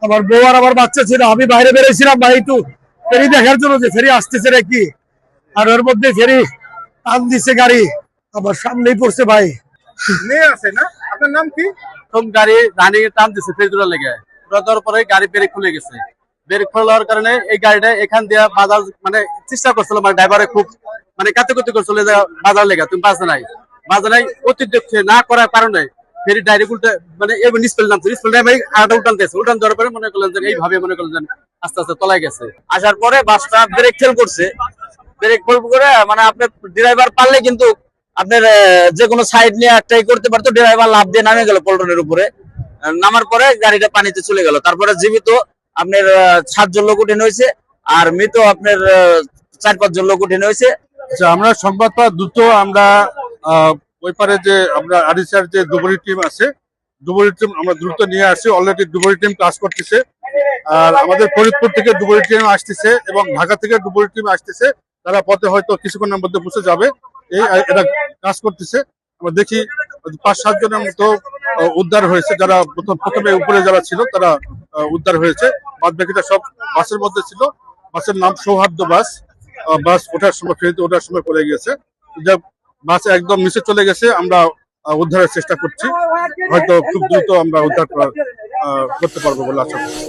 আমার বউ আর আমার বাচ্চা ছিল, আমি বাইরে বেরিয়েছিলাম ভাই একটু ফেরি দেখার জন্য যে ফেরি আসতেছে নাকি। আর ওর মধ্যে ফেরি টান দিছে গাড়ি, আমার সামনেই পড়ছে ভাই। মেয়ে আছে না? আপনার নাম কি? প্রথম গাড়ি রানিং এ টান দিচ্ছে ফেরি তোলার লেগে, তোলা দেওয়ার পরে গাড়ি ব্রেক খুলে গেছে। ব্রেক খোলার কারণে এই গাড়িটা এখান দিয়ে বাজার মানে চেষ্টা করছিল, মানে ড্রাইভারে খুব মানে কাছাকাছি করছিল যে বাজার লেগে তুমি বাজে নাই অতিরিক্ত না করার কারণে ফেরি ডাইরেক্ট উল্টে মানে এবার নিষ্পেল নামছে, নিষ্পেল নামে আটা উল্টানতেছে, উল্টান দেওয়ার পরে মনে করলেন যে এইভাবে মনে করলেন যে আস্তে আস্তে তলায় গেছে। আসার পরে বাসটা ব্রেক ফেল করছে, ব্রেক ফেল করে মানে আপনার ড্রাইভার পারলে কিন্তু আপনার যে কোনো সাইড নিয়ে একটাই করতে পারতো, ড্রাইভার লাফ দিয়ে নামে গেল পল্টনের উপরে। নামার পরে গাড়িটা পানিতে চলে গেল। তারপরে জীবিত আপনার 7 জন লোক উঠে হয়েছে, আর মৃত আপনার 4-5 জন লোক উঠে হয়েছে। আচ্ছা, আমরা সংবাদ পাওয়া দ্রুত আমরা ওই পারে যে আমরা আরিসার যে ডুবুরি টিম আছে, ডুবুরি টিম আমরা দ্রুত নিয়ে আসছি। অলরেডি ডুবুরি টিম কাজ করতেছে। আর আমাদের ফরিদপুর থেকে ডুবুরি টিম আসতেছে এবং ঢাকা থেকে ডুবুরি টিম আসতেছে। তারা পথে হয়তো কিছুক্ষণের মধ্যে পৌঁছে যাবে। এই এরা কাজ করতেছে। আমরা দেখি 5-7 জনের মতো উদ্ধার হয়েছে, যারা প্রথমে উপরে যারা ছিল তারা উদ্ধার হয়েছে। বাদ বাকিটা সব বাসের মধ্যে ছিল। বাসের নাম সৌহার্দ্য বাস। বাস ওঠার সময় ফেরিতে ওঠার সময় পড়ে গিয়েছে। বাস একদম নিচে চলে গেছে। আমরা উদ্ধারের চেষ্টা করছি, হয়তো খুব দ্রুত আমরা উদ্ধার করতে পারবো বলে আশা করছি।